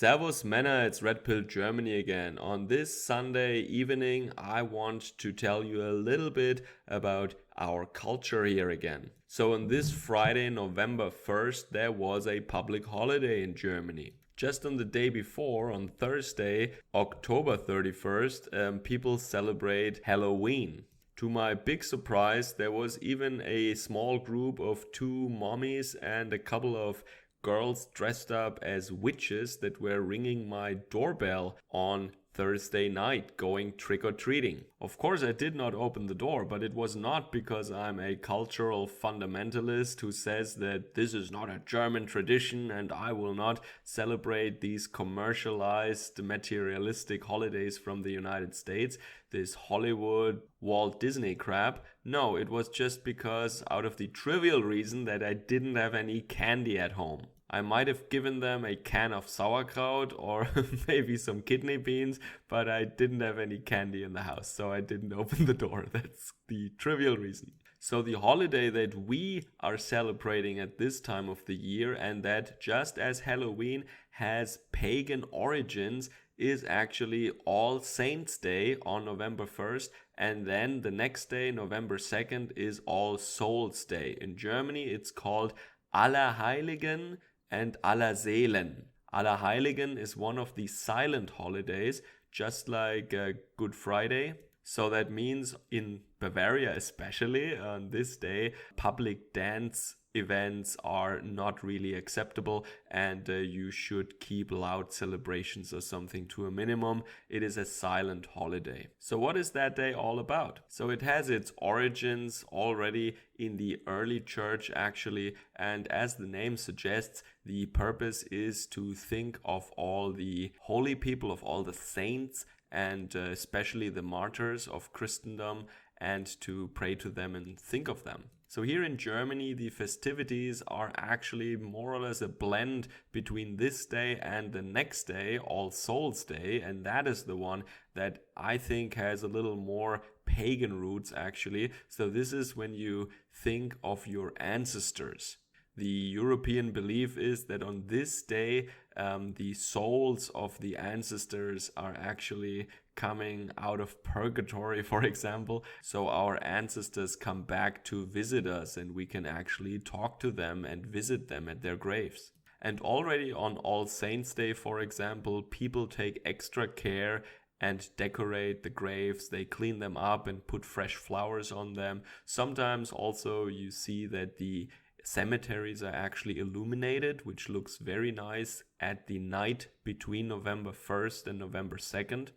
Servus Männer, it's Red Pill Germany again. On this Sunday evening, I want to tell you a little bit about our culture here again. So on this Friday, November 1st, there was a public holiday in Germany. Just on the day before, on Thursday, October 31st, people celebrate Halloween. To my big surprise, there was even a small group of two mommies and a couple of girls dressed up as witches that were ringing my doorbell on Thursday night going trick-or-treating. Of course, I did not open the door, but it was not because I'm a cultural fundamentalist who says that this is not a German tradition and I will not celebrate these commercialized, materialistic holidays from the United States, this Hollywood, Walt Disney crap. No, it was just because out of the trivial reason that I didn't have any candy at home. I might have given them a can of sauerkraut or maybe some kidney beans, but I didn't have any candy in the house, so I didn't open the door. That's the trivial reason. So the holiday that we are celebrating at this time of the year, and that just as Halloween has pagan origins, is actually All Saints' Day on November 1st, and then the next day, November 2nd, is All Souls' Day. In Germany, it's called Allerheiligen and Allerseelen. Allerheiligen is one of the silent holidays, just like Good Friday. So that means in Bavaria especially, on this day, public dance events are not really acceptable and you should keep loud celebrations or something to a minimum. It is a silent holiday. So what is that day all about? So it has its origins already in the early church actually, and as the name suggests, the purpose is to think of all the holy people, of all the saints, and especially the martyrs of Christendom, and to pray to them and think of them. So here in Germany, the festivities are actually more or less a blend between this day and the next day, All Souls Day, and that is the one that I think has a little more pagan roots actually. So this is when you think of your ancestors. The European belief is that on this day, the souls of the ancestors are actually coming out of purgatory, for example. So our ancestors come back to visit us and we can actually talk to them and visit them at their graves. And already on All Saints' Day, for example, people take extra care and decorate the graves. They clean them up and put fresh flowers on them. Sometimes also you see that the cemeteries are actually illuminated, which looks very nice at the night between November 1st and November 2nd.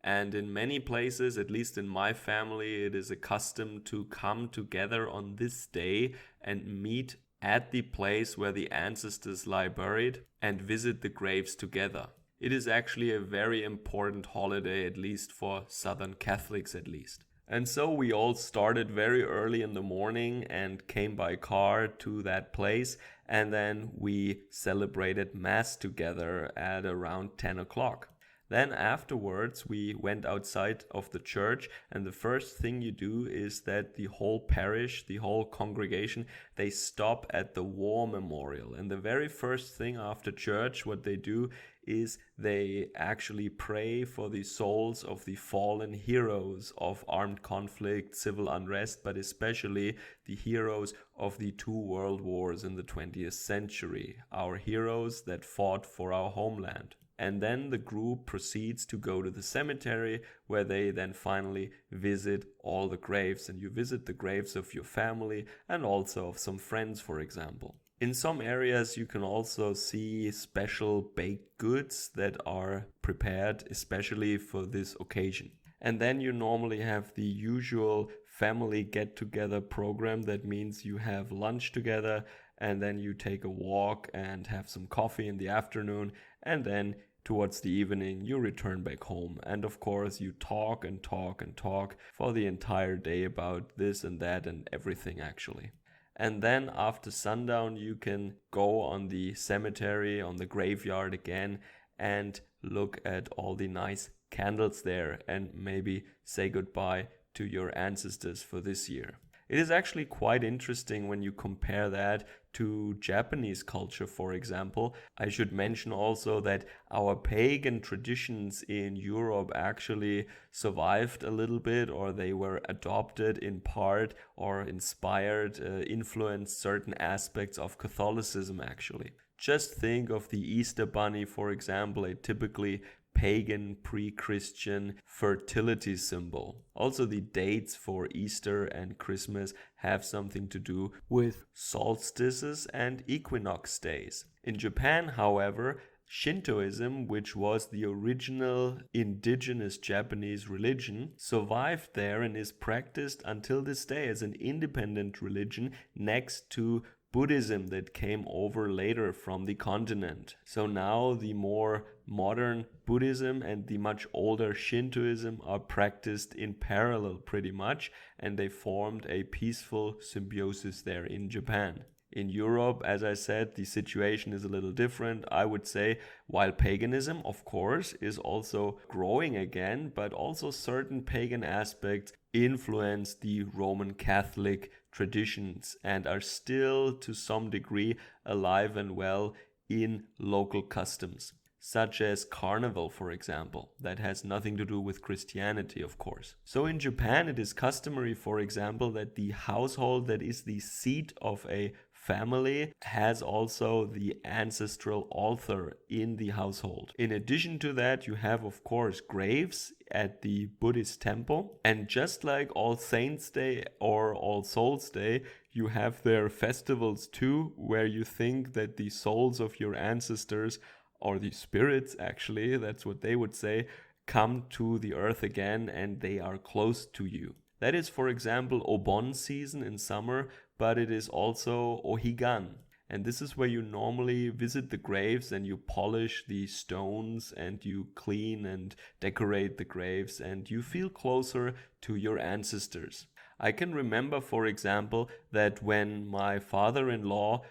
And in many places, at least in my family, it is a custom to come together on this day and meet at the place where the ancestors lie buried and visit the graves together. It is actually a very important holiday, at least for Southern Catholics at least. And so we all started very early in the morning and came by car to that place, and then we celebrated Mass together at around 10 o'clock. Then afterwards we went outside of the church, and the first thing you do is that the whole parish, the whole congregation, they stop at the war memorial. And the very first thing after church, what they do is they actually pray for the souls of the fallen heroes of armed conflict, civil unrest, but especially the heroes of the two world wars in the 20th century, our heroes that fought for our homeland. And then the group proceeds to go to the cemetery, where they then finally visit all the graves. And you visit the graves of your family and also of some friends, for example. In some areas you can also see special baked goods that are prepared especially for this occasion. And then you normally have the usual family get-together program. That means you have lunch together and then you take a walk and have some coffee in the afternoon, and then towards the evening you return back home. And of course you talk and talk and talk for the entire day about this and that and everything actually. And then after sundown you can go on the cemetery, on the graveyard again, and look at all the nice candles there and maybe say goodbye to your ancestors for this year. It is actually quite interesting when you compare that to Japanese culture, for example. I should mention also that our pagan traditions in Europe actually survived a little bit, or they were adopted in part or inspired, influenced certain aspects of Catholicism actually. Just think of the Easter Bunny, for example, a typically pagan pre-Christian fertility symbol. Also, the dates for Easter and Christmas have something to do with solstices and equinox days. In Japan, however, Shintoism, which was the original indigenous Japanese religion, survived there and is practiced until this day as an independent religion next to Buddhism that came over later from the continent. So now the more modern Buddhism and the much older Shintoism are practiced in parallel pretty much, and they formed a peaceful symbiosis there in Japan. In Europe, as I said, the situation is a little different. I would say, while paganism, of course, is also growing again, but also certain pagan aspects influence the Roman Catholic traditions and are still to some degree alive and well in local customs, such as carnival, for example. That has nothing to do with Christianity, of course. So in Japan, it is customary, for example, that the household that is the seat of a family has also the ancestral altar in the household. In addition to that, you have, of course, graves at the Buddhist temple. And just like All Saints' Day or All Souls' Day, you have their festivals too, where you think that the souls of your ancestors, or the spirits actually, that's what they would say, come to the earth again and they are close to you. That is, for example, Obon season in summer, but it is also Ohigan. And this is where you normally visit the graves and you polish the stones and you clean and decorate the graves and you feel closer to your ancestors. I can remember, for example, that when my father-in-law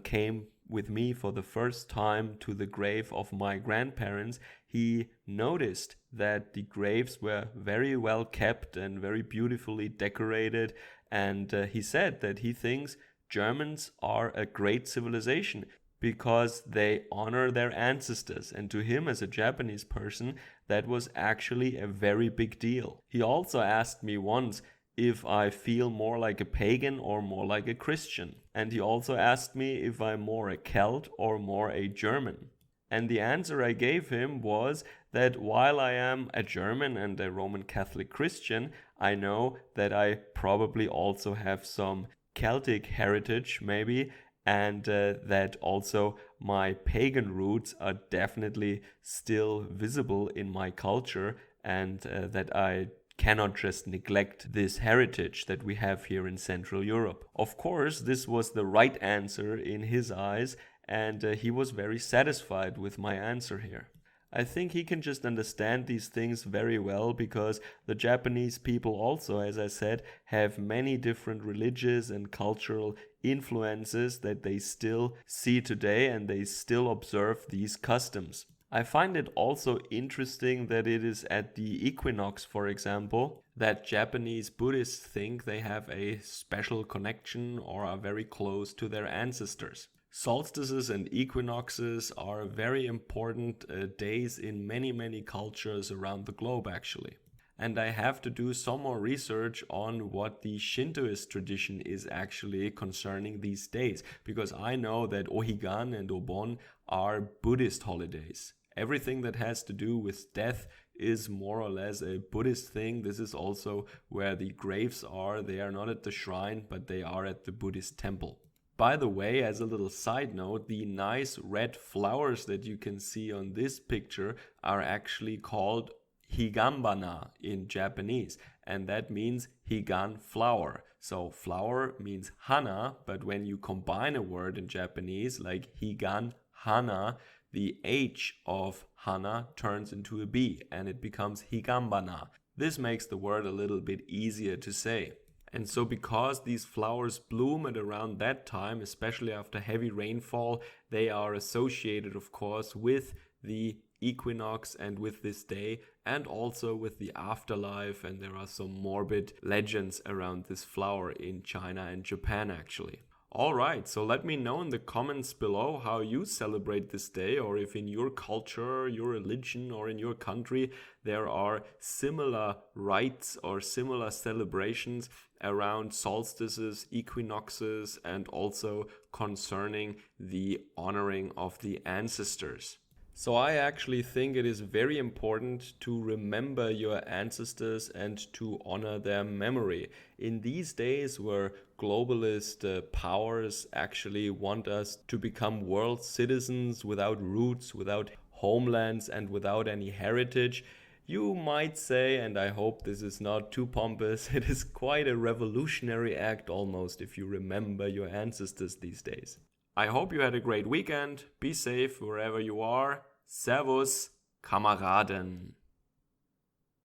came with me for the first time to the grave of my grandparents, he noticed that the graves were very well kept and very beautifully decorated. And he said that he thinks Germans are a great civilization because they honor their ancestors. And to him, as a Japanese person, that was actually a very big deal. He also asked me once if I feel more like a pagan or more like a Christian. And he also asked me if I'm more a Celt or more a German. And the answer I gave him was that while I am a German and a Roman Catholic Christian, I know that I probably also have some Celtic heritage maybe, and that also my pagan roots are definitely still visible in my culture, and that I cannot just neglect this heritage that we have here in Central Europe. Of course, this was the right answer in his eyes, and he was very satisfied with my answer here. I think he can just understand these things very well because the Japanese people also, as I said, have many different religious and cultural influences that they still see today and they still observe these customs. I find it also interesting that it is at the equinox, for example, that Japanese Buddhists think they have a special connection or are very close to their ancestors. Solstices and equinoxes are very important days in many cultures around the globe actually. And I have to do some more research on what the Shintoist tradition is actually concerning these days, because I know that Ohigan and Obon are Buddhist holidays. Everything that has to do with death is more or less a Buddhist thing. This is also where the graves are. They are not at the shrine, but they are at the Buddhist temple. By the way, as a little side note, the nice red flowers that you can see on this picture are actually called higambana in Japanese, and that means higan flower. So flower means hana, but when you combine a word in Japanese like higan, hana, the H of hana turns into a B and it becomes higambana. This makes the word a little bit easier to say. And so because these flowers bloom at around that time, especially after heavy rainfall, they are associated, of course, with the equinox and with this day, and also with the afterlife. And there are some morbid legends around this flower in China and Japan actually. Alright, so let me know in the comments below how you celebrate this day, or if in your culture, your religion, or in your country there are similar rites or similar celebrations around solstices, equinoxes, and also concerning the honoring of the ancestors. So I actually think it is very important to remember your ancestors and to honor their memory. In these days where globalist powers actually want us to become world citizens without roots, without homelands, and without any heritage, you might say, and I hope this is not too pompous, it is quite a revolutionary act almost if you remember your ancestors these days. I hope you had a great weekend. Be safe wherever you are. Servus, Kameraden.